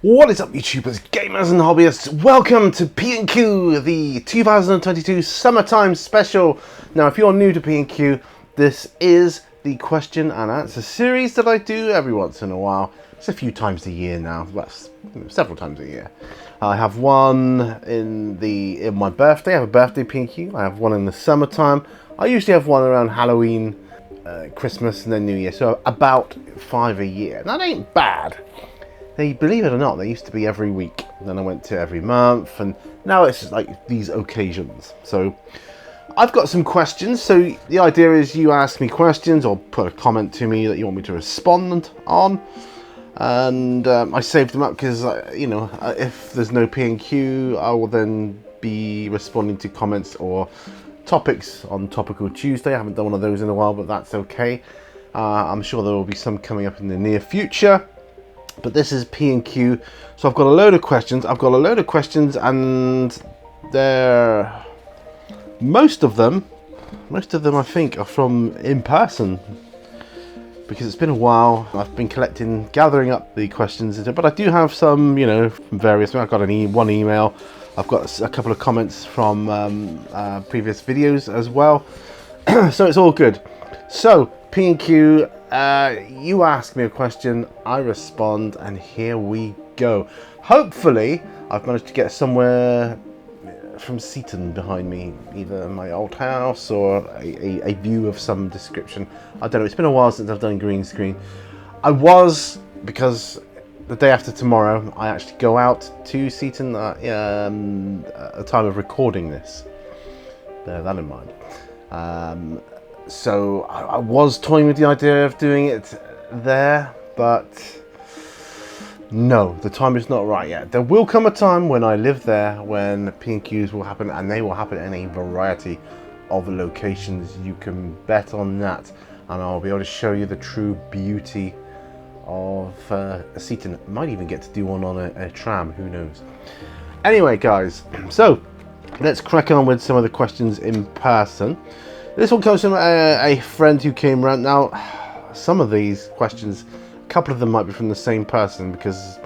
What is up, YouTubers, gamers and hobbyists? Welcome to P&Q, the 2022 Summertime Special. Now, if you're new to P&Q, this is the question and answer series that I do every once in a while. It's a few times a year now, well, several times a year. I have one in my birthday. I have a birthday P&Q. I have one in the summertime. I usually have one around Halloween, Christmas, and then New Year. So about 5 a year. That ain't bad. Believe it or not, they used to be every week. Then I went to every month, and now it's like these occasions. So I've got some questions. So the idea is you ask me questions or put a comment to me that you want me to respond on. And I saved them up because, if there's no P&Q, I will then be responding to comments or topics on Topical Tuesday. I haven't done one of those in a while, but that's okay. I'm sure there will be some coming up in the near future. But this is P&Q, so I've got a load of questions. And most of them I think are from in person, because it's been a while. I've been gathering up the questions, but I do have some, from various. I've got one email. I've got a couple of comments from previous videos as well. So it's all good. So P&Q. You ask me a question, I respond, and here we go. Hopefully, I've managed to get somewhere from Seaton behind me, either my old house or a view of some description. I don't know, it's been a while since I've done green screen. Because the day after tomorrow, I actually go out to Seaton at the time of recording this. Bear that in mind. So I was toying with the idea of doing it there, but no, the time is not right yet. There will come a time when I live there when P&Qs will happen, and they will happen in a variety of locations. You can bet on that, and I'll be able to show you the true beauty of Seaton. Might even get to do one on a tram, who knows. Anyway, guys, so let's crack on with some of the questions in person. This one comes from a friend who came around. Now, some of these questions, a couple of them might be from the same person, because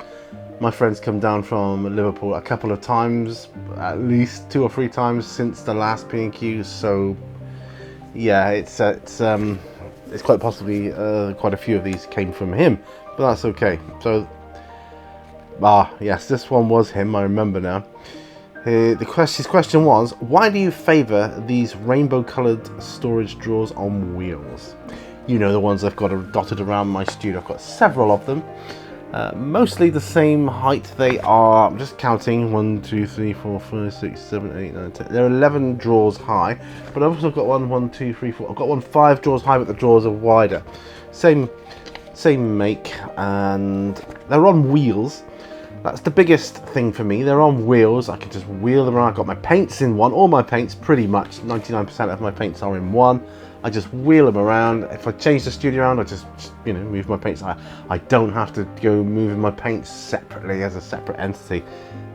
my friend's come down from Liverpool a couple of times, at least 2 or 3 times since the last P&Q. So, yeah, it's quite possibly quite a few of these came from him, but that's okay. So, yes, this one was him. I remember now. His question was, why do you favour these rainbow-coloured storage drawers on wheels? You know, the ones I've got dotted around my studio. I've got several of them. Mostly the same height. They are, I'm just counting, 1, 2, 3, 4, 5, 6, 7, 8, 9, 10. They're 11 drawers high. But I've also got 1, 2, 3, 4. I've got one 5 drawers high, but the drawers are wider. Same make, and they're on wheels. That's the biggest thing for me. They're on wheels. I can just wheel them around. I've got my paints in one. All my paints, pretty much 99% of my paints are in one. I just wheel them around. If I change the studio around, I just move my paints. I don't have to go moving my paints separately as a separate entity.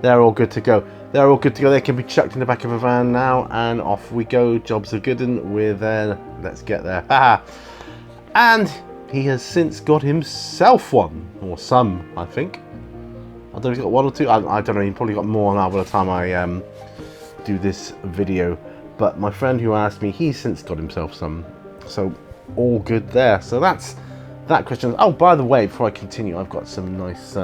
They're all good to go. They can be chucked in the back of a van now, and off we go. Jobs are good, and we're there. Let's get there. And he has since got himself one, or some, I think. I don't know if he's got 1 or 2. I don't know. He's probably got more now by the time I do this video. But my friend who asked me, he's since got himself some. So all good there. So that's that question. Oh, by the way, before I continue, I've got some nice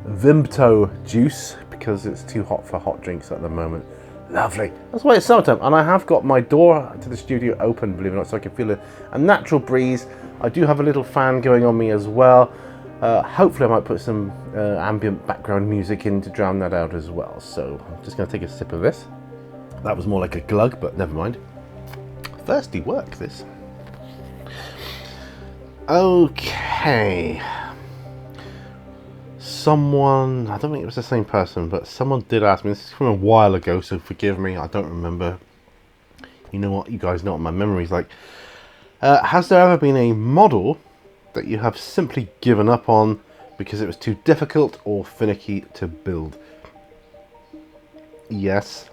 Vimto juice, because it's too hot for hot drinks at the moment. Lovely. That's why it's summertime. And I have got my door to the studio open, believe it or not, so I can feel a natural breeze. I do have a little fan going on me as well. Hopefully I might put some ambient background music in to drown that out as well. So I'm just going to take a sip of this. That was more like a glug, but never mind. Thirsty work, this. Okay. Someone, I don't think it was the same person, but someone did ask me. This is from a while ago, so forgive me. I don't remember. You know what? You guys know what my memory's like. Has there ever been a model that you have simply given up on because it was too difficult or finicky to build? Yes,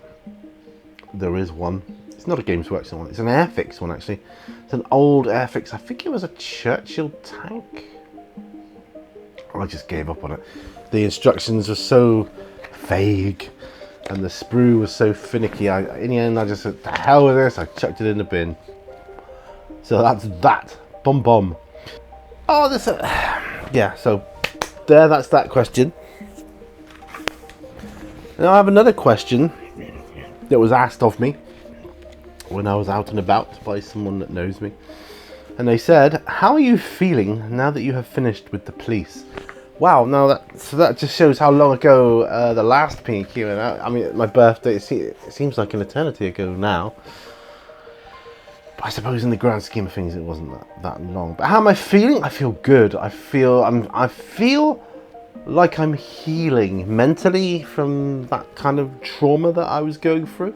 there is one. It's not a Games Workshop one, it's an Airfix one actually. It's an old Airfix. I think it was a Churchill tank. I just gave up on it. the instructions were so vague and the sprue was so finicky. In the end, I just said, the hell with this, I chucked it in the bin. So that's that. Bum bum. Oh, this, yeah, so that's that question. Now I have another question that was asked of me when I was out and about by someone that knows me. And they said, how are you feeling now that you have finished with the police? Wow, now that just shows how long ago the last P&Q, and I mean, my birthday, it seems like an eternity ago now. But I suppose in the grand scheme of things, it wasn't that long. But how am I feeling? I feel good. I feel like I'm healing mentally from that kind of trauma that I was going through.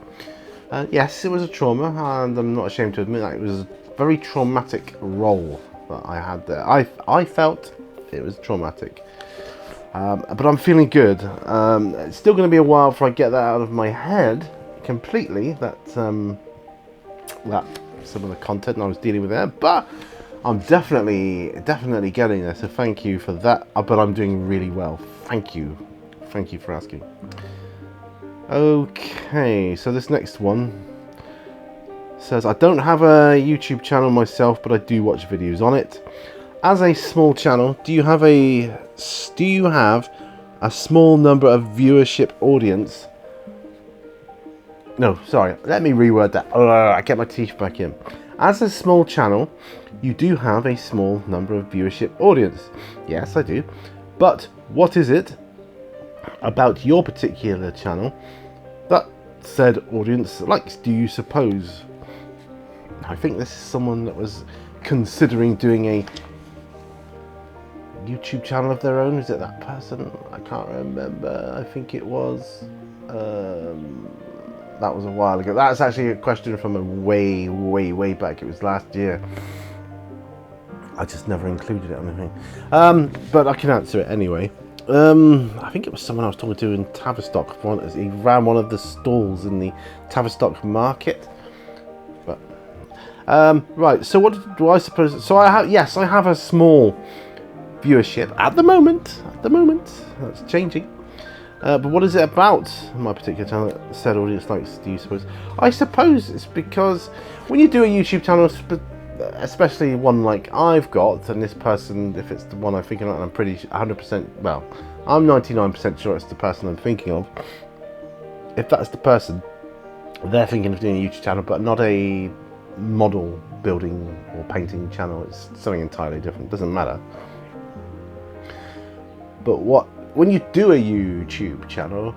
Yes, it was a trauma, and I'm not ashamed to admit that it was a very traumatic role that I had there. I felt it was traumatic, but I'm feeling good. It's still going to be a while before I get that out of my head completely. That some of the content I was dealing with there, but I'm definitely getting there. So thank you for that. But I'm doing really well. Thank you for asking. Okay, so this next one says, I don't have a YouTube channel myself, but I do watch videos on it. As a small channel, do you have a small number of viewership audience? No, sorry, let me reword that. I get my teeth back in. As a small channel, you do have a small number of viewership audience. Yes, I do. But what is it about your particular channel that said audience likes, do you suppose? I think this is someone that was considering doing a YouTube channel of their own. Is it that person? I can't remember. I think it was. That was a while ago. That's actually a question from a way back. It was last year. I just never included it on anything. But I can answer it anyway. I think it was someone I was talking to in Tavistock. He ran one of the stalls in the Tavistock market. But right. So what do I suppose? So I have a small viewership at the moment. That's changing. But what is it about my particular channel that said audience likes, do you suppose? I suppose it's because when you do a YouTube channel, especially one like I've got, and this person, if it's the one I'm thinking of, and I'm pretty 100%, well, I'm 99% sure it's the person I'm thinking of. If that's the person, they're thinking of doing a YouTube channel, but not a model building or painting channel. It's something entirely different. Doesn't matter. But when you do a YouTube channel,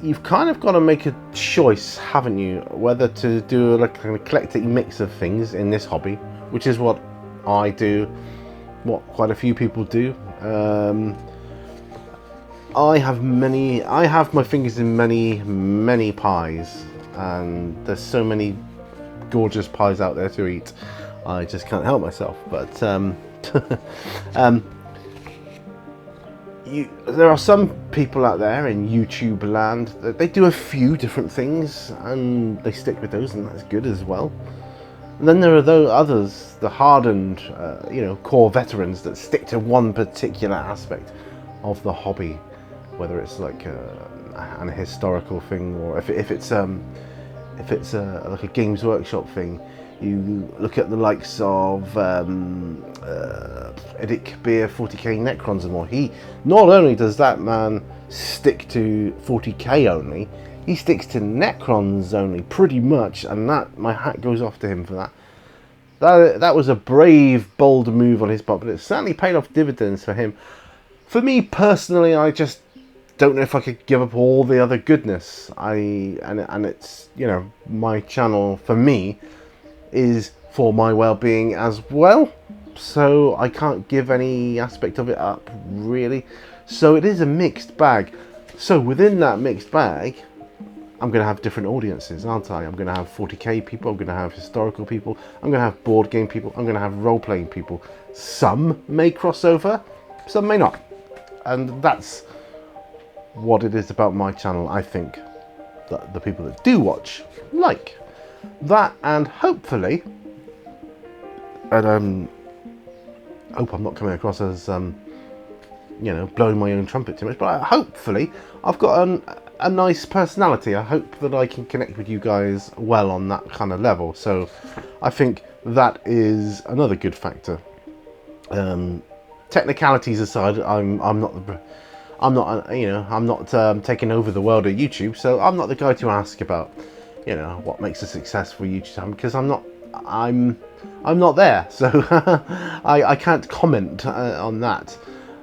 you've kind of got to make a choice, haven't you? Whether to do like an eclectic mix of things in this hobby, which is what I do, what quite a few people do. I have my fingers in many pies, and there's so many gorgeous pies out there to eat. I just can't help myself. But there are some people out there in YouTube land that they do a few different things and they stick with those, and that's good as well. And then there are those others, the hardened, core veterans that stick to one particular aspect of the hobby, whether it's like an historical thing, or if it's like a Games Workshop thing. You look at the likes of Eddick Beer 40k Necrons and more. He not only does that man stick to 40k only, he sticks to Necrons only pretty much, and that, my hat goes off to him for that. That was a brave, bold move on his part, but it certainly paid off dividends for him. For me personally, I just don't know if I could give up all the other goodness. And it's, my channel for me is for my well-being as well, so I can't give any aspect of it up really. So it is a mixed bag. So within that mixed bag, I'm going to have different audiences, aren't I? I'm going to have 40k people, I'm going to have historical people, I'm going to have board game people, I'm going to have role-playing people. Some may cross over, some may not, and that's what it is about my channel. I think that the people that do watch like that, and hopefully, and hope I'm not coming across as you know, blowing my own trumpet too much, but hopefully I've got a nice personality. I hope that I can connect with you guys well on that kind of level. So I think that is another good factor. Technicalities aside, I'm not taking over the world of YouTube, so I'm not the guy to ask about, you know, what makes a successful YouTube channel, because I'm not there, so I can't comment on that.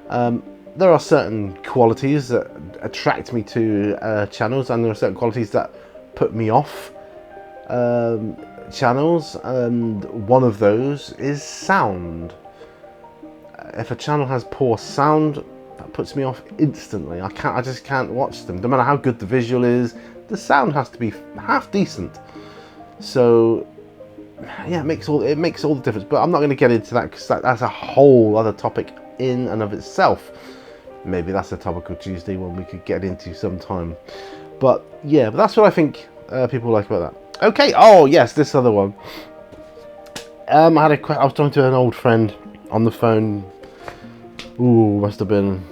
There are certain qualities that attract me to channels, and there are certain qualities that put me off channels, and one of those is sound. If a channel has poor sound, that puts me off instantly. I just can't watch them. No matter how good the visual is, the sound has to be half decent. So yeah, it makes all the difference. But I'm not going to get into that, because that's a whole other topic in and of itself. Maybe that's a Topical Tuesday one we could get into sometime. But yeah, but that's what I think people like about that. Okay. Oh yes, this other one. I was talking to an old friend on the phone. Ooh, must have been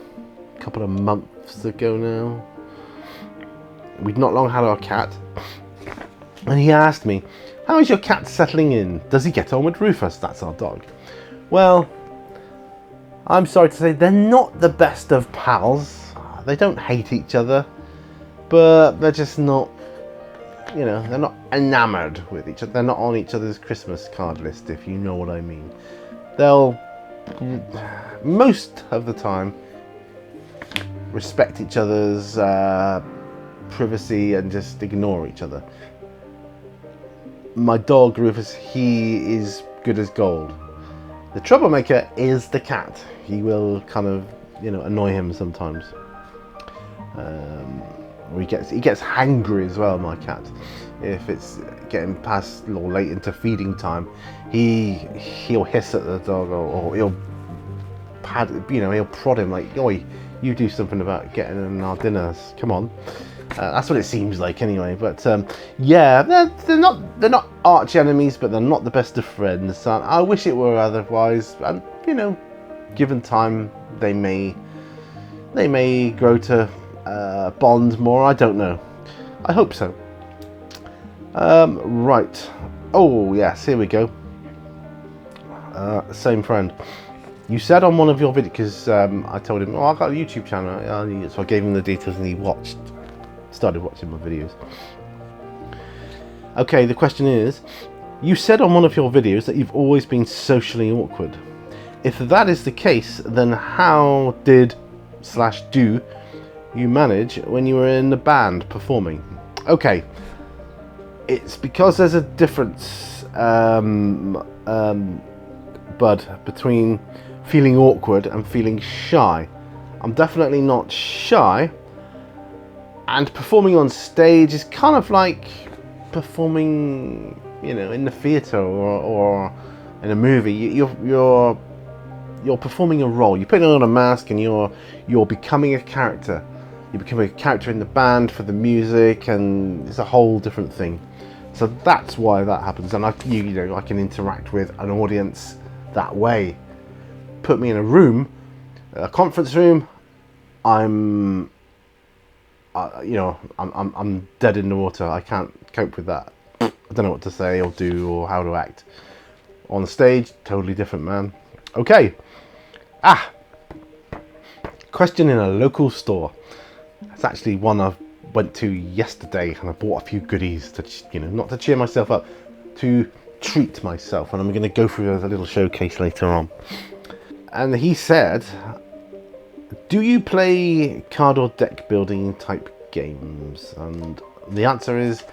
a couple of months ago now. We'd not long had our cat, and he asked me, "How is your cat settling in? Does he get on with Rufus?" That's our dog. Well, I'm sorry to say they're not the best of pals. They don't hate each other, but they're just not, you know, they're not enamored with each other. They're not on each other's Christmas card list, if you know what I mean. They'll, most of the time, respect each other's privacy and just ignore each other. My dog Rufus, he is good as gold. The troublemaker is the cat. He will kind of, you know, annoy him sometimes. He gets hangry as well, my cat. If it's getting past or late into feeding time, he'll hiss at the dog, or he'll he'll prod him like, "Oi, you do something about getting our dinners. Come on." That's what it seems like anyway. But yeah, they're not arch enemies, but they're not the best of friends. I wish it were otherwise. And you know, given time, they may grow to bond more. I don't know. I hope so. Right. Oh yes, here we go. Same friend. You said on one of your videos, because I told him, "Oh, I've got a YouTube channel," so I gave him the details, and he started watching my videos. Okay, the question is, you said on one of your videos that you've always been socially awkward. If that is the case, then how do you manage when you were in the band performing? Okay, it's because there's a difference, Bud, between feeling awkward and feeling shy. I'm definitely not shy, and performing on stage is kind of like performing, you know, in the theatre or in a movie. You're performing a role. You're putting on a mask, and you're becoming a character. You become a character in the band for the music, and it's a whole different thing. So that's why that happens, and I can interact with an audience that way. Put me in a room, a conference room, I'm dead in the water. I can't cope with that. I don't know what to say or do or how to act. On the stage, totally different, man. Okay. Question in a local store. It's actually one I went to yesterday, and I bought a few goodies to, not to cheer myself up, to treat myself, and I'm going to go through a little showcase later on. And he said, "Do you play card or deck building type games?" And the answer is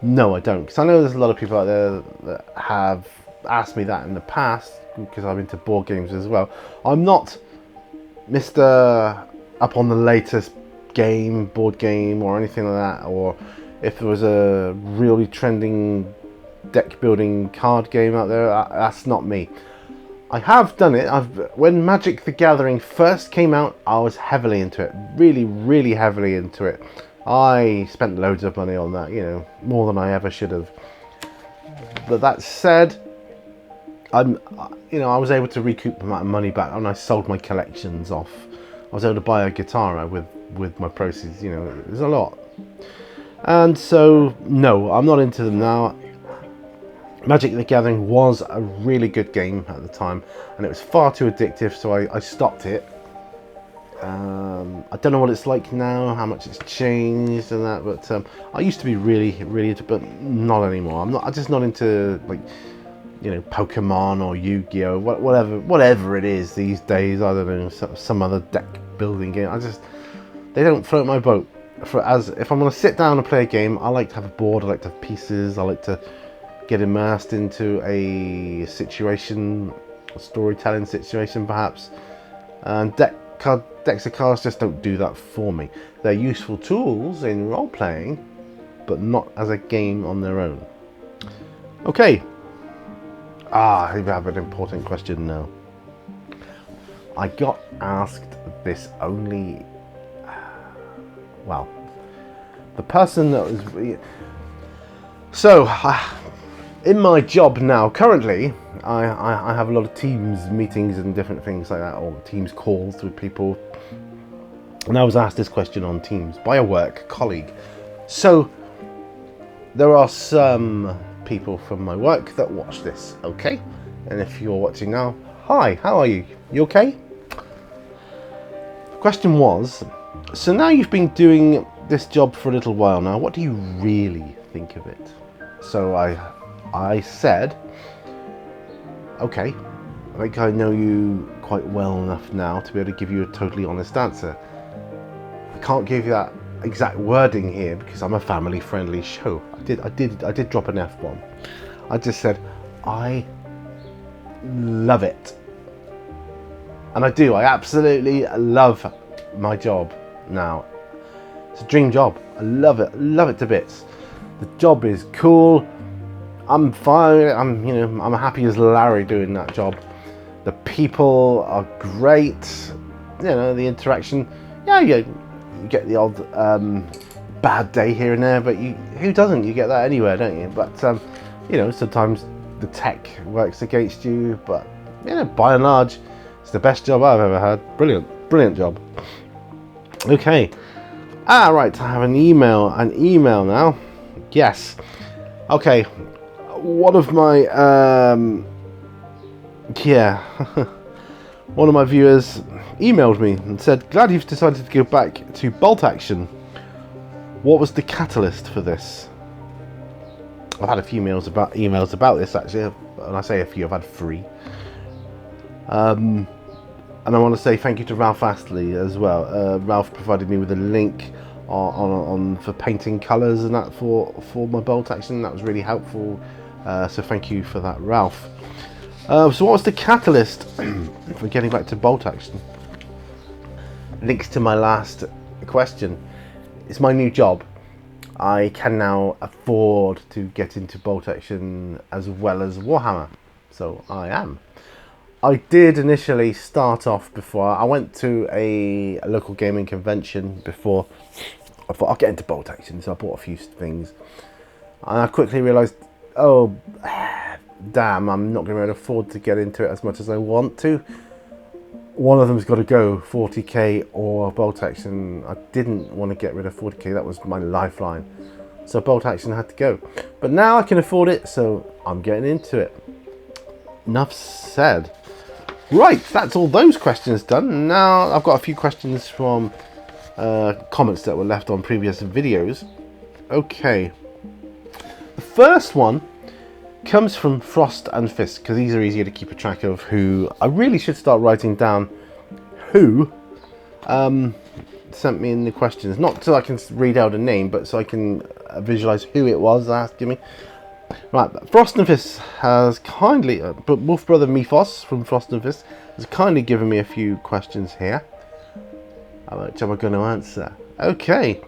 no, I don't, because I know there's a lot of people out there that have asked me that in the past, because I'm into board games as well. I'm not Mr. up on the latest board game or anything like that, or if there was a really trending deck building card game out there, that's not me. I have done it. When Magic the Gathering first came out, I was heavily into it, really heavily into it. I spent loads of money on that, more than I ever should have. But that said, I was able to recoup my money back, and I sold my collections off was able to buy a guitar with my proceeds. You know, there's a lot. And so, no, I'm not into them now. Magic the Gathering was a really good game at the time, and it was far too addictive, so I stopped it. I don't know what it's like now, how much it's changed and that, but I used to be really into, but not anymore. I'm just not into, like, you know, Pokemon or Yu-Gi-Oh, whatever it is these days. I don't know, some other deck building game. They don't float my boat. If I'm going to sit down and play a game, I like to have a board, I like to have pieces, I like to get immersed into a situation, a storytelling situation perhaps, and decks of cards just don't do that for me. They're useful tools in role-playing, but not as a game on their own. Okay. I have an important question now. I got asked this only... Well, the person that was... So, in my job now, currently, I have a lot of Teams meetings and different things like that, or Teams calls with people. And I was asked this question on Teams by a work colleague. So, there are some people from my work that watch this, okay? And if you're watching now, hi, how are you? You okay? The question was, so now you've been doing this job for a little while now, what do you really think of it? So I said, okay, I think I know you quite well enough now to be able to give you a totally honest answer. I can't give you that exact wording here because I'm a family-friendly show. I did drop an F-bomb. I just said, I love it. And I do. I absolutely love my job now. It's a dream job. I love it. I love it to bits. The job is cool. I'm fine. I'm happy as Larry doing that job. The people are great. You know, the interaction. Yeah, you get the odd bad day here and there, but who doesn't? You get that anywhere, don't you? But you know, sometimes the tech works against you. But you know, by and large, it's the best job I've ever had. Brilliant job. Okay. Right. I have an email now. Yes. Okay. One of my one of my viewers emailed me and said, glad you've decided to go back to Bolt Action. What was the catalyst for this? I've had a few emails about this actually, and I say a few, I've had 3. And I want to say thank you to Ralph Astley as well. Ralph provided me with a link on for painting colours and that for my Bolt Action. That was really helpful. So thank you for that, Ralph. So what was the catalyst for getting back to Bolt Action? Links to my last question. It's my new job. I can now afford to get into Bolt Action as well as Warhammer. So I am. I did initially start off before. I went to a local gaming convention before. I thought I'll get into Bolt Action, so I bought a few things. And I quickly realised, oh, damn, I'm not going to be able to afford to get into it as much as I want to. One of them's got to go, 40k or Bolt Action. I didn't want to get rid of 40k, that was my lifeline. So Bolt Action had to go. But now I can afford it, so I'm getting into it. Enough said. Right, that's all those questions done. Now I've got a few questions from comments that were left on previous videos. Okay. The first one comes from Frost and Fist, because these are easier to keep a track of. Who I really should start writing down who sent me in the questions, not so I can read out a name, but so I can visualize who it was asking me. Right, Frost and Fist has kindly, Wolf Brother Mythos from Frost and Fist has kindly given me a few questions here, which am I going to answer. Okay,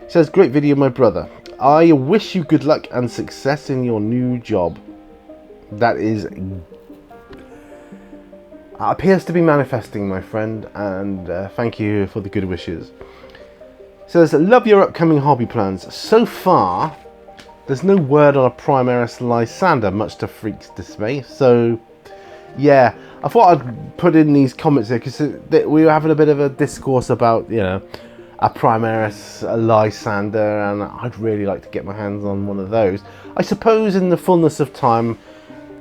it says, great video, my brother. I wish you good luck and success in your new job. That appears to be manifesting, my friend, and thank you for the good wishes. It says, love your upcoming hobby plans. So far, there's no word on a Primaris Lysander, much to Freak's dismay. So, yeah, I thought I'd put in these comments here because we were having a bit of a discourse about, you know, a Primaris, a Lysander, and I'd really like to get my hands on one of those. I suppose in the fullness of time,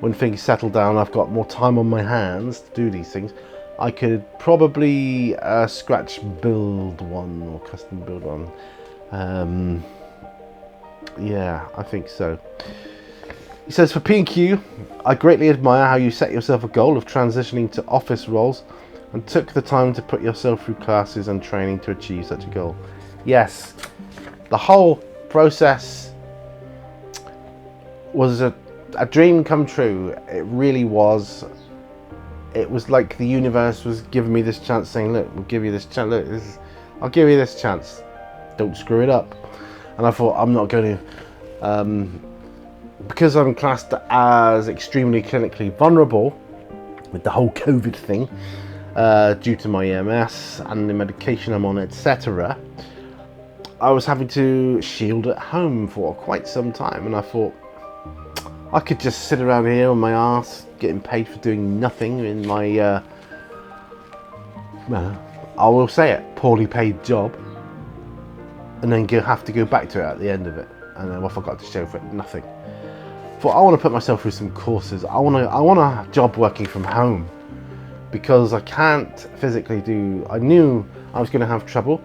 when things settle down, I've got more time on my hands to do these things, I could probably scratch build one or custom build one. Yeah, I think so. He says, for P&Q, I greatly admire how you set yourself a goal of transitioning to office roles and took the time to put yourself through classes and training to achieve such a goal. Yes, the whole process was a dream come true. It really was. It was like the universe was giving me this chance, saying, look, we'll give you this chance. Look, I'll give you this chance. Don't screw it up. And I thought, I'm not going to... because I'm classed as extremely clinically vulnerable with the whole COVID thing, due to my EMS and the medication I'm on, etc., I was having to shield at home for quite some time, and I thought I could just sit around here on my arse getting paid for doing nothing in my, well, I will say it, poorly paid job, and then have to go back to it at the end of it, and then what I got to show for it? Nothing. But I want to put myself through some courses. I want a job working from home, because I can't physically do. I knew I was going to have trouble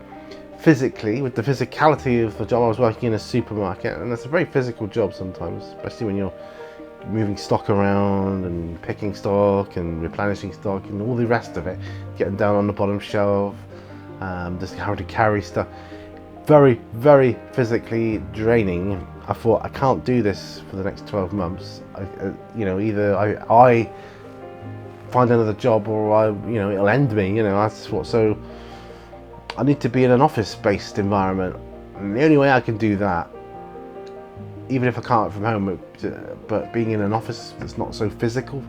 physically with the physicality of the job. I was working in a supermarket, and it's a very physical job sometimes, especially when you're moving stock around and picking stock and replenishing stock and all the rest of it, getting down on the bottom shelf, just having to carry stuff. Very, very physically draining. I thought, I can't do this for the next 12 months. You know, either I find another job, or you know, it'll end me. You know, that's what. So I need to be in an office-based environment, and the only way I can do that, even if I can't from home, but being in an office that's not so physical,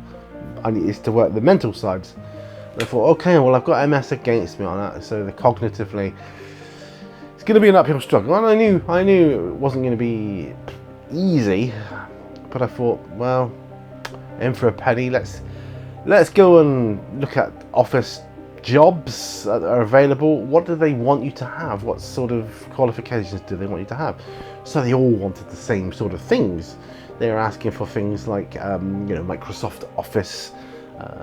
is to work the mental sides. And I thought, okay, well, I've got MS against me on that, so cognitively, it's going to be an uphill struggle. And I knew it wasn't going to be easy, but I thought, well, in for a penny, let's go and look at office jobs that are available. What do they want you to have? What sort of qualifications do they want you to have? So they all wanted the same sort of things. They were asking for things like, you know, Microsoft Office,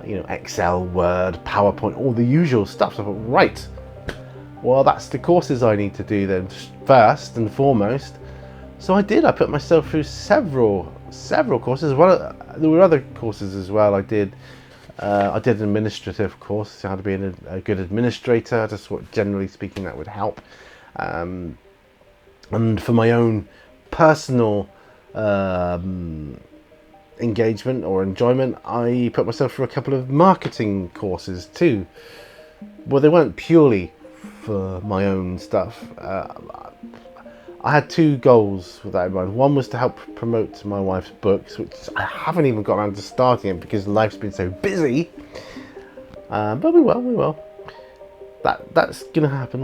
you know, Excel, Word, PowerPoint, all the usual stuff. So I thought, right, well, that's the courses I need to do then, first and foremost. So I did. I put myself through several courses. Well, there were other courses as well. I did an administrative course, how to be a good administrator. Just what, generally speaking, that would help. And for my own personal engagement or enjoyment, I put myself through a couple of marketing courses too. Well, they weren't purely for my own stuff. I had two goals with that in mind. One was to help promote my wife's books, which I haven't even got around to starting it because life's been so busy. But we will. That's gonna happen.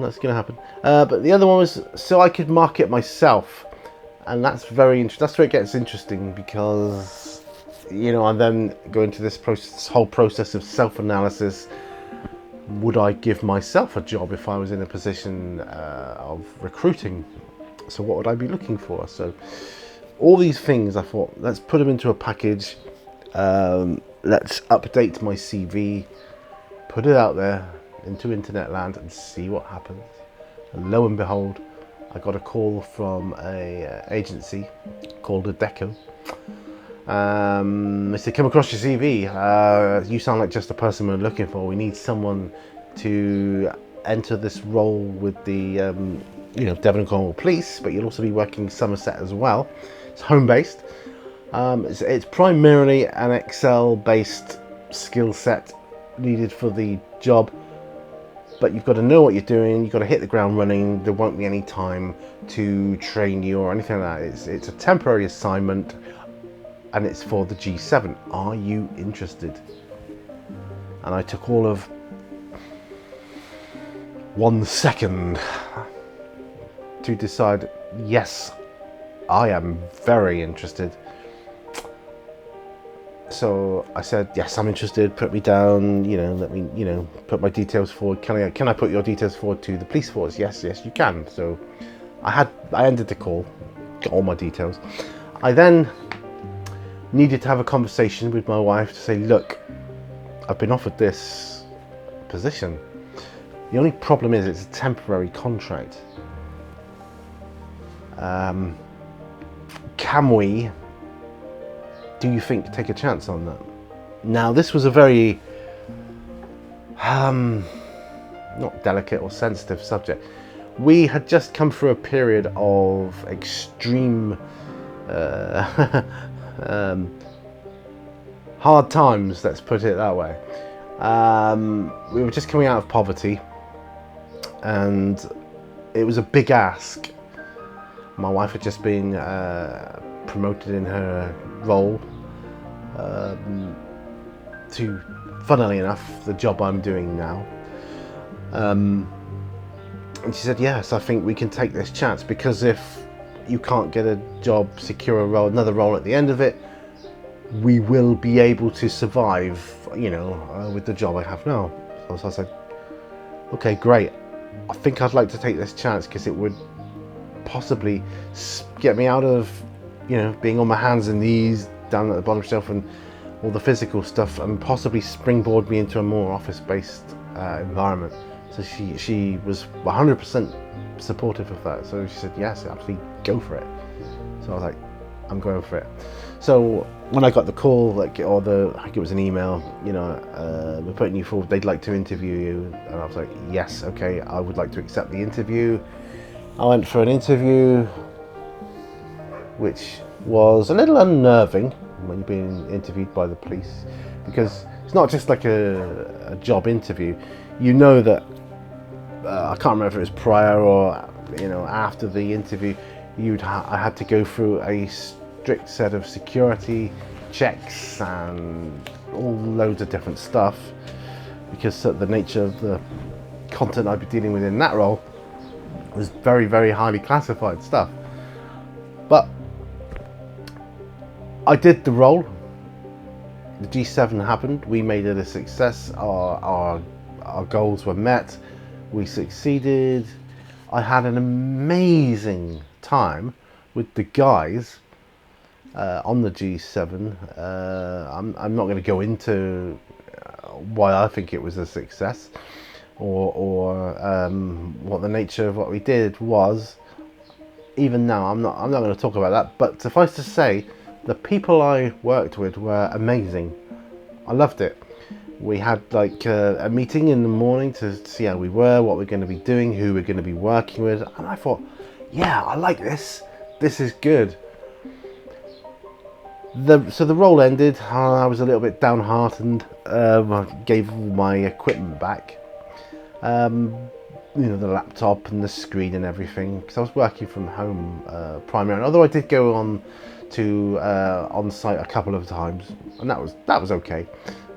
But the other one was so I could market myself, and that's very interesting. That's where it gets interesting, because, you know, I then go into this whole process of self-analysis. Would I give myself a job if I was in a position of recruiting? So what would I be looking for? So all these things, I thought, let's put them into a package. Let's update my CV, put it out there into internet land and see what happens. And lo and behold, I got a call from a agency called Adecco. They said, come across your CV. You sound like just the person we're looking for. We need someone to enter this role with the you know, Devon and Cornwall Police, but you'll also be working Somerset as well. It's home-based. It's primarily an Excel-based skill set needed for the job, but you've got to know what you're doing. You've got to hit the ground running. There won't be any time to train you or anything like that. It's a temporary assignment, and it's for the G7. Are you interested? And I took all of 1 second to decide, yes, I am very interested. So I said, yes, I'm interested, put me down, let me, put my details forward. Can I put your details forward to the police force? Yes, you can. So I ended the call, got all my details. I then needed to have a conversation with my wife to say, look, I've been offered this position. The only problem is it's a temporary contract. Can we, do you think, take a chance on that? Now, this was a very not delicate or sensitive subject. We had just come through a period of extreme hard times, let's put it that way. We were just coming out of poverty, and it was a big ask. My wife had just been promoted in her role to, funnily enough, the job I'm doing now. And she said, yes, I think we can take this chance, because if you can't get a job, secure a role, another role at the end of it, we will be able to survive, with the job I have now. So I said, okay, great. I think I'd like to take this chance, because it would possibly get me out of, being on my hands and knees down at the bottom shelf and all the physical stuff, and possibly springboard me into a more office-based environment. So she was 100% supportive of that. So she said, yes, absolutely, go for it. So I was like, I'm going for it. So when I got the call, I think it was an email, we're putting you forward, they'd like to interview you. And I was like, yes, okay, I would like to accept the interview. I went for an interview, which was a little unnerving when you're being interviewed by the police, because it's not just like a job interview. That I can't remember if it was prior or after the interview, I had to go through a strict set of security checks and all loads of different stuff, because the nature of the content I'd be dealing with in that role was very, very highly classified stuff. But I did the role. The G7 happened. We made it a success. Our goals were met. We succeeded. I had an amazing time with the guys on the G7. I'm not going to go into why I think it was a success, or what the nature of what we did was. Even now, I'm not going to talk about that. But suffice to say, the people I worked with were amazing. I loved it. We had a meeting in the morning to see how we were, what we're going to be doing, who we're going to be working with, and I thought, yeah, I like this. This is good. So the role ended. I was a little bit downhearted. I gave all my equipment back. The laptop and the screen and everything, because I was working from home primarily. Although I did go on to on site a couple of times, and that was okay.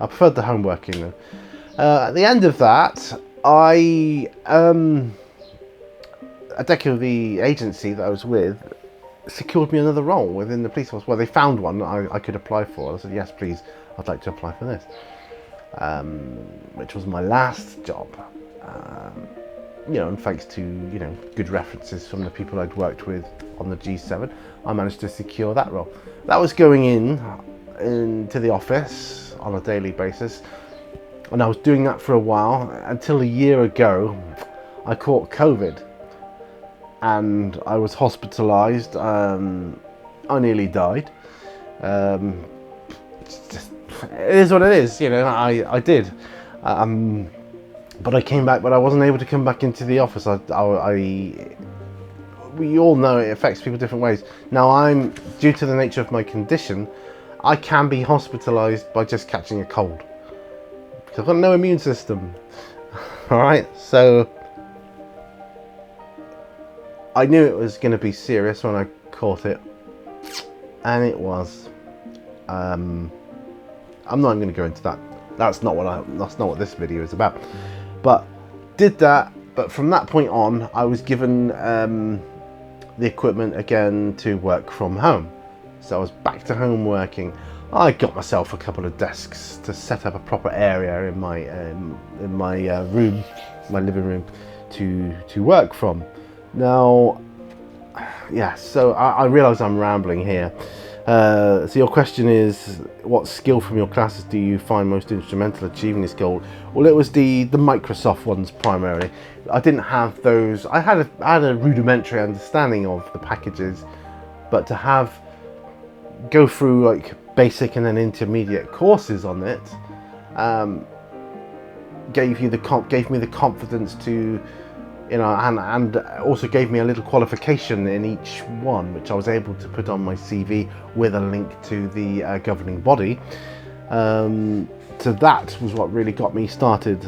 I preferred the home working though. At the end of that, a deck of the agency that I was with secured me another role within the police force. Well, they found one I could apply for. I said, yes, please, I'd like to apply for this, which was my last job. And thanks to good references from the people I'd worked with on the G7, I managed to secure that role. That was going into the office on a daily basis, and I was doing that for a while until a year ago I caught COVID, and I was hospitalised. I nearly died. It is what it is, I did. But I came back, but I wasn't able to come back into the office. We all know it affects people different ways. Now, due to the nature of my condition, I can be hospitalised by just catching a cold, because I've got no immune system. All right, so I knew it was going to be serious when I caught it, and it was. I'm not going to go into that. That's not what this video is about. But did that. But from that point on, I was given the equipment again to work from home. So I was back to home working. I got myself a couple of desks to set up a proper area in my room, my living room, to work from. Now, yeah, so I realise I'm rambling here. So your question is, what skill from your classes do you find most instrumental achieving this goal? Well, it was the Microsoft ones primarily. I didn't have those. I had a rudimentary understanding of the packages, but to go through like basic and then intermediate courses on it gave me the confidence to, you know, and also gave me a little qualification in each one, which I was able to put on my CV with a link to the governing body. So that was what really got me started.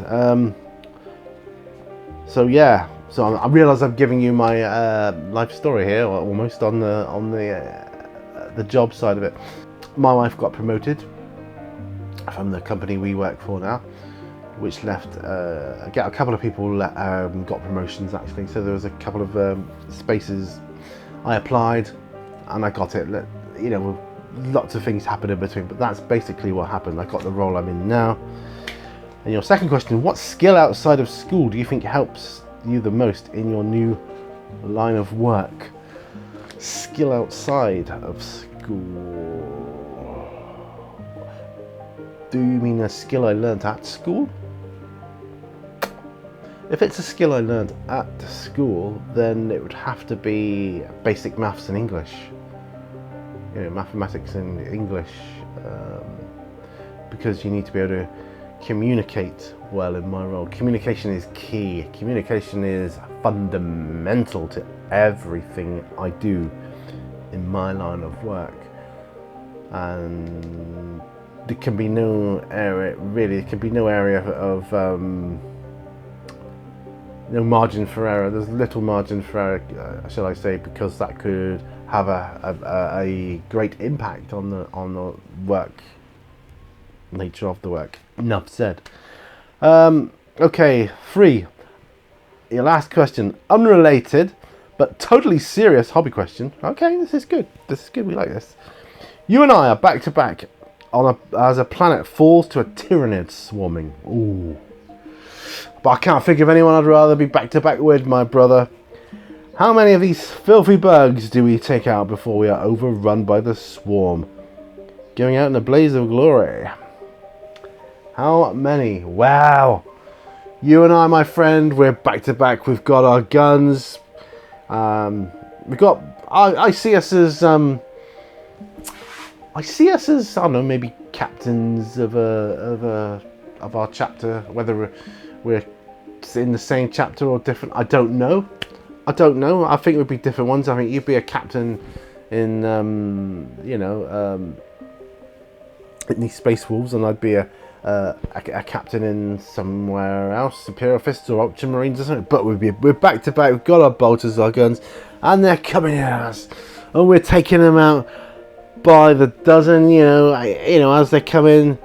So yeah, so I realise I'm giving you my life story here, almost on the job side of it. My wife got promoted from the company we work for now, which left a couple of people got promotions actually. So there was a couple of spaces I applied and I got it. You know, lots of things happened in between, but that's basically what happened. I got the role I'm in now. And your second question, what skill outside of school do you think helps you the most in your new line of work? Skill outside of school. Do you mean a skill I learned at school? If it's a skill I learned at school, then it would have to be basic maths and English. You know, mathematics and English, because you need to be able to communicate well in my role. Communication is key. Communication is fundamental to everything I do in my line of work. And there can be no area, really, there can be no area of no margin for error. There's little margin for error, shall I say, because that could have a great impact on the work, nature of the work. Enough said. Okay, 3. Your last question, unrelated but totally serious hobby question. Okay, this is good. This is good. We like this. You and I are back to back as a planet falls to a Tyranid swarming. Ooh. But I can't think of anyone I'd rather be back to back with, my brother. How many of these filthy bugs do we take out before we are overrun by the swarm? Going out in a blaze of glory. How many? Wow. You and I, my friend, we're back to back. We've got our guns. We've got. I see us as I don't know, maybe captains of our chapter. Whether we're in the same chapter or different, I don't know. I think we'd be different ones. I think you'd be a captain in in these Space Wolves, and I'd be a captain in somewhere else, Imperial Fists or Ultramarines or something. But we're back to back. We've got our bolters, our guns, and they're coming at us, and we're taking them out by the dozen. As they come in,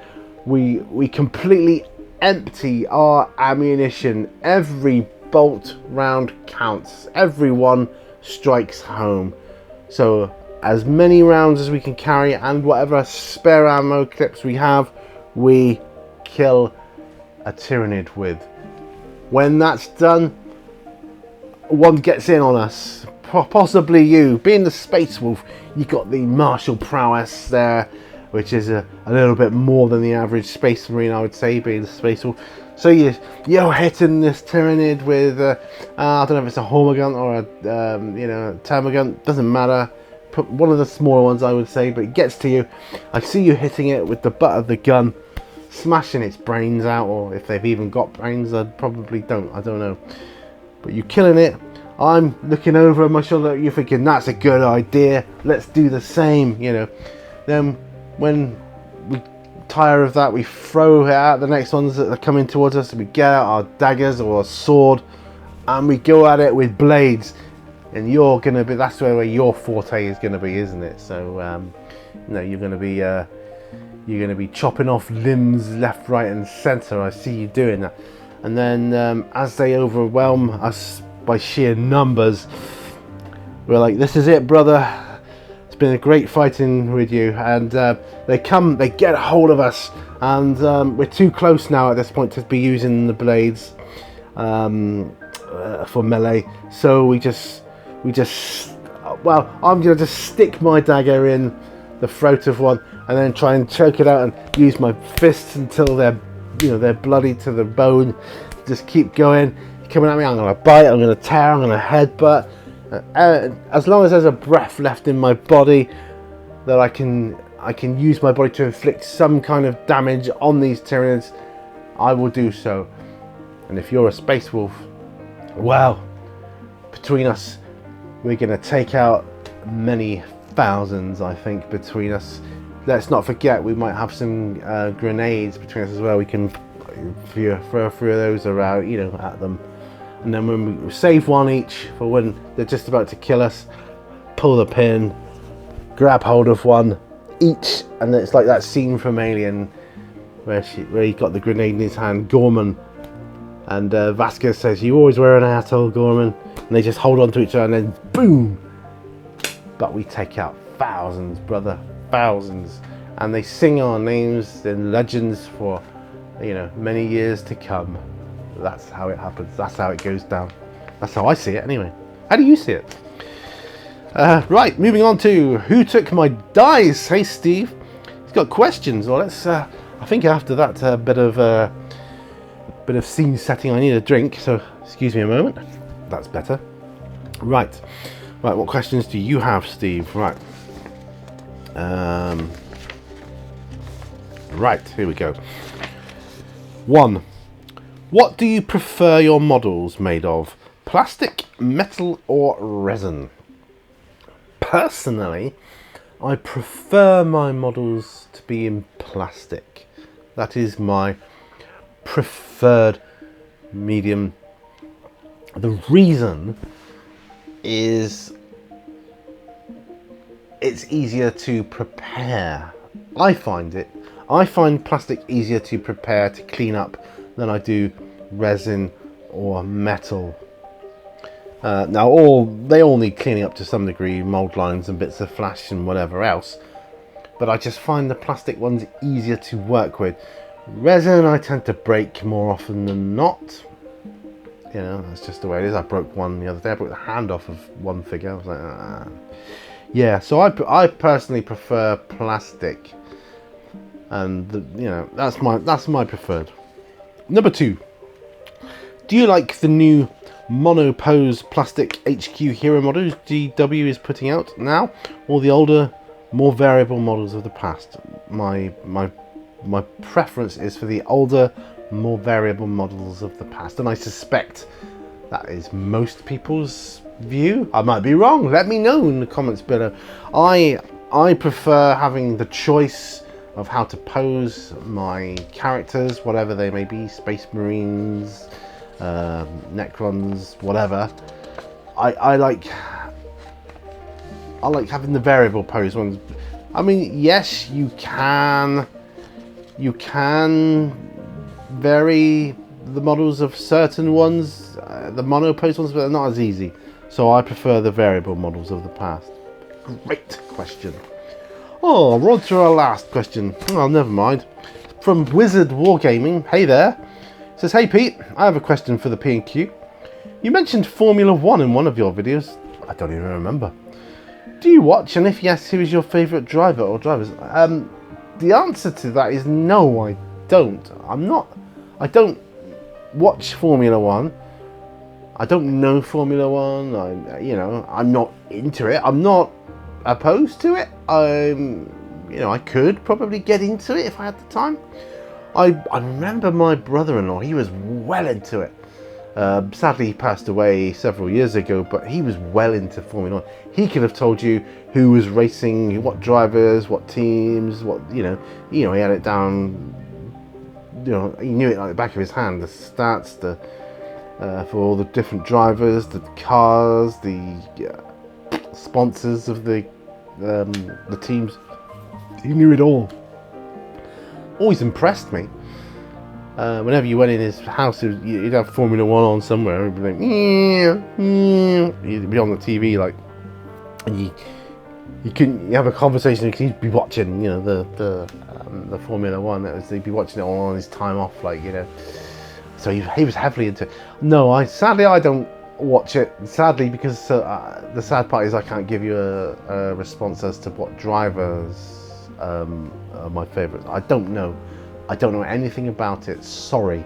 we completely empty our ammunition. Every bolt round counts. Everyone strikes home. So as many rounds as we can carry, and whatever spare ammo clips we have, we kill a Tyranid with. When that's done, one gets in on us. Possibly you. Being the Space Wolf, you got the martial prowess there, which is a little bit more than the average Space Marine, I would say, being the Space Wolf. So you're hitting this Tyranid with I don't know if it's a Hormagant or a Termagant, doesn't matter. Put one of the smaller ones, I would say, but it gets to you. I see you hitting it with the butt of the gun, smashing its brains out, or if they've even got brains, I probably don't. I don't know. But you're killing it. I'm looking over my shoulder. You're thinking that's a good idea. Let's do the same. Then when we tire of that, we throw out the next ones that are coming towards us. We get out our daggers or a sword, and we go at it with blades. And that's where your forte is gonna be, isn't it? So you're gonna be chopping off limbs left, right, and centre. I see you doing that. And then as they overwhelm us by sheer numbers, we're like, this is it, brother. It's been a great fighting with you. And they get a hold of us, and we're too close now at this point to be using the blades for melee. So we just well, I'm gonna just stick my dagger in the throat of one, and then try and choke it out, and use my fists until they're bloody to the bone. Just keep going, coming at me. I'm gonna bite, I'm gonna tear, I'm gonna headbutt. As long as there's a breath left in my body, that I can use my body to inflict some kind of damage on these Tyranids, I will do so. And if you're a Space Wolf, well, between us, we're gonna take out many thousands, I think, between us. Let's not forget, we might have some grenades between us as well. We can throw a few of those around, at them. And then when we save one each for when they're just about to kill us, pull the pin, grab hold of one each, and it's like that scene from Alien where he got the grenade in his hand, Gorman, and Vasquez says, "You always were an asshole, Gorman," and they just hold on to each other, and then boom. But we take out thousands, brother, thousands, and they sing our names in legends for many years to come. That's how it happens. That's how it goes down. That's how I see it anyway. How do you see it? Right, moving on to who took my dice. Hey Steve, he's got questions. Well, let's I think after that bit of scene setting, I need a drink, so excuse me a moment. That's better. Right, what questions do you have, Steve? Right, here we go. 1. What do you prefer your models made of? Plastic, metal, or resin? Personally, I prefer my models to be in plastic. That is my preferred medium. The reason is it's easier to prepare. I find plastic easier to prepare, to clean up, than I do resin or metal. Now they all need cleaning up to some degree, mold lines and bits of flash and whatever else, but I just find the plastic ones easier to work with. Resin I tend to break more often than not. That's just the way it is. I broke one the other day. I broke the hand off of one figure. I was like, yeah. So I personally prefer plastic, and that's my preferred. Number 2. Do you like the new monopose plastic HQ hero models GW is putting out now, or the older, more variable models of the past? My preference is for the older, more variable models of the past, and I suspect that is most people's view. I might be wrong. Let me know in the comments below. I prefer having the choice of how to pose my characters, whatever they may be, Space Marines, Necrons, whatever. I like having the variable pose ones. I mean, yes, you can vary the models of certain ones, the monopose ones, but they're not as easy. So I prefer the variable models of the past. Great question. Oh, we're on to our last question. Oh, never mind. From Wizard Wargaming. Hey there. Says, hey Pete, I have a question for the P&Q. You mentioned Formula 1 in one of your videos. I don't even remember. Do you watch? And if yes, who is your favourite driver or drivers? The answer to that is no, I don't. I don't watch Formula 1. I don't know Formula 1. I'm not into it. I'm not opposed to it. I could probably get into it if I had the time. I remember my brother-in-law, he was well into it. Sadly, he passed away several years ago, but he was well into Formula 1. He could have told you who was racing, what drivers, what teams, he had it down. He knew it like the back of his hand. The stats, for all the different drivers, the cars, the sponsors of the teams. He knew it all. Always impressed me. Whenever you went in his house, you'd have Formula 1 on somewhere. He'd be like, he'd be on the TV, like, and you have a conversation. He'd be watching, you know, the Formula One. He'd be watching it all on his time off, like, you know. So he was heavily into it. No, sadly I don't watch it. Sadly, because the sad part is I can't give you a response as to what drivers are my favourites. I don't know. I don't know anything about it. Sorry,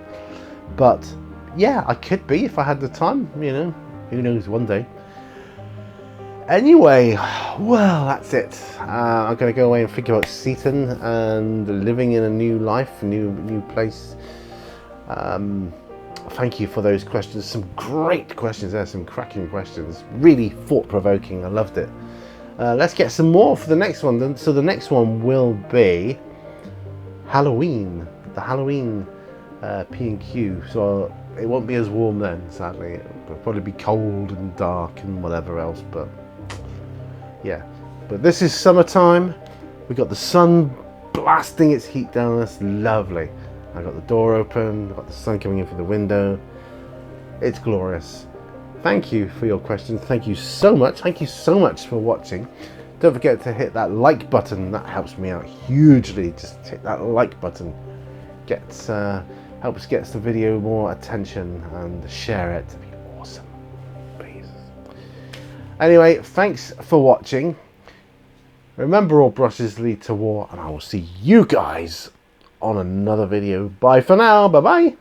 but yeah, I could be if I had the time. You know, who knows? One day. Anyway, well, that's it. I'm going to go away and think about Seaton and living in a new life, new place. Thank you for those questions. Some great questions there, some cracking questions. Really thought-provoking. I loved it. Let's get some more for the next one. So the next one will be Halloween. The Halloween P&Q. So it won't be as warm then, sadly. It'll probably be cold and dark and whatever else, but yeah. But this is summertime. We got the sun blasting its heat down on us. Lovely. I got the door open, got the sun coming in through the window. It's glorious. Thank you for your questions. Thank you so much. Thank you so much for watching. Don't forget to hit that like button. That helps me out hugely. Just hit that like button. Helps gets the video more attention, and share it. It'd be awesome. Please. Anyway, thanks for watching. Remember, all brushes lead to war, and I will see you guys on another video. Bye for now. Bye bye.